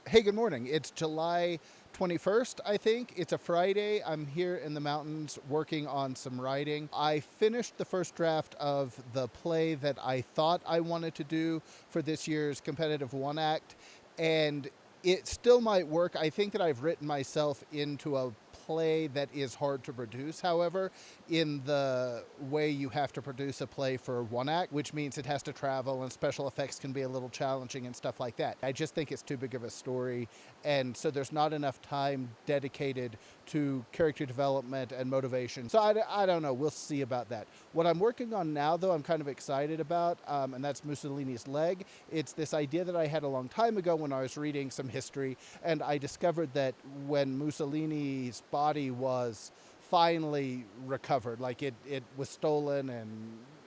Hey, good morning. It's July 21st, I think. It's a Friday. I'm here in the mountains working on some writing. I finished the first draft of the play that I thought I wanted to do for this year's competitive one act, and it still might work. I think that I've written myself into a play that is hard to produce, however, in the way you have to produce a play for one act, which means it has to travel and special effects can be a little challenging and stuff like that. I just think it's too big of a story, and so there's not enough time dedicated to character development and motivation. So I don't know. We'll see about that. What I'm working on now, though, I'm kind of excited about, and that's Mussolini's leg. It's this idea that I had a long time ago when I was reading some history, and I discovered that when Mussolini's body was finally recovered, like it was stolen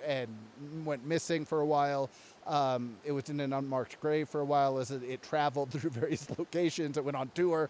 and went missing for a while. It was in an unmarked grave for a while as it traveled through various locations. It went on tour.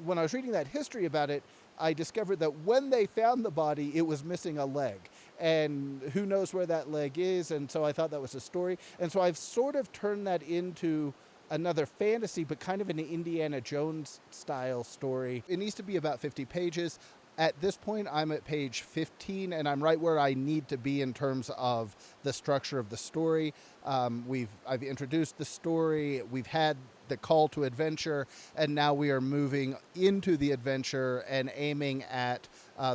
When I was reading that history about it, I discovered that when they found the body, it was missing a leg. And who knows where that leg is? And so I thought that was a story. And so I've sort of turned that into another fantasy, but kind of an Indiana Jones style story. It needs to be about 50 pages. At this point, I'm at page 15, and I'm right where I need to be in terms of the structure of the story. I've introduced the story. We've had the call to adventure, and now we are moving into the adventure and aiming at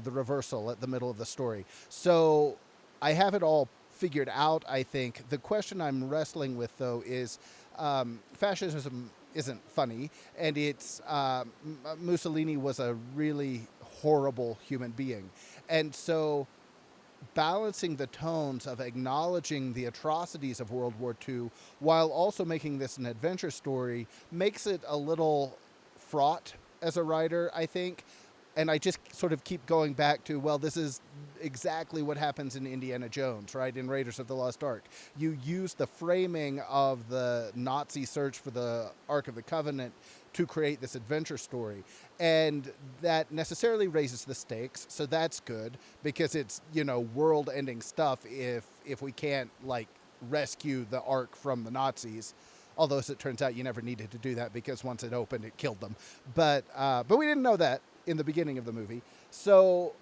the reversal at the middle of the story. So I have it all figured out, I think. The question I'm wrestling with, though, is fascism isn't funny, and it's Mussolini was a really horrible human being. And so balancing the tones of acknowledging the atrocities of World War II while also making this an adventure story makes it a little fraught as a writer, I think. And I just sort of keep going back to, well, this is exactly what happens in Indiana Jones, right? In Raiders of the Lost Ark. You use the framing of the Nazi search for the Ark of the Covenant to create this adventure story. And that necessarily raises the stakes, so that's good, because it's, world-ending stuff if we can't, rescue the Ark from the Nazis. Although, as it turns out, you never needed to do that because once it opened, it killed them. But we didn't know that in the beginning of the movie. So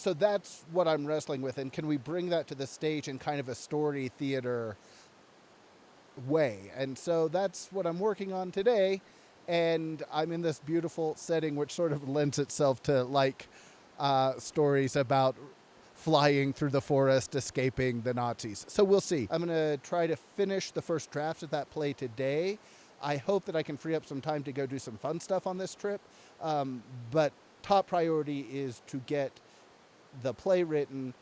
that's what I'm wrestling with. And can we bring that to the stage in kind of a story theater way? And so that's what I'm working on today. And I'm in this beautiful setting, which sort of lends itself to stories about flying through the forest, escaping the Nazis. So we'll see. I'm going to try to finish the first draft of that play today. I hope that I can free up some time to go do some fun stuff on this trip. But top priority is to get the play written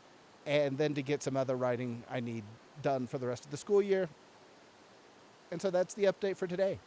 and then to get some other writing I need done for the rest of the school year. And so that's the update for today.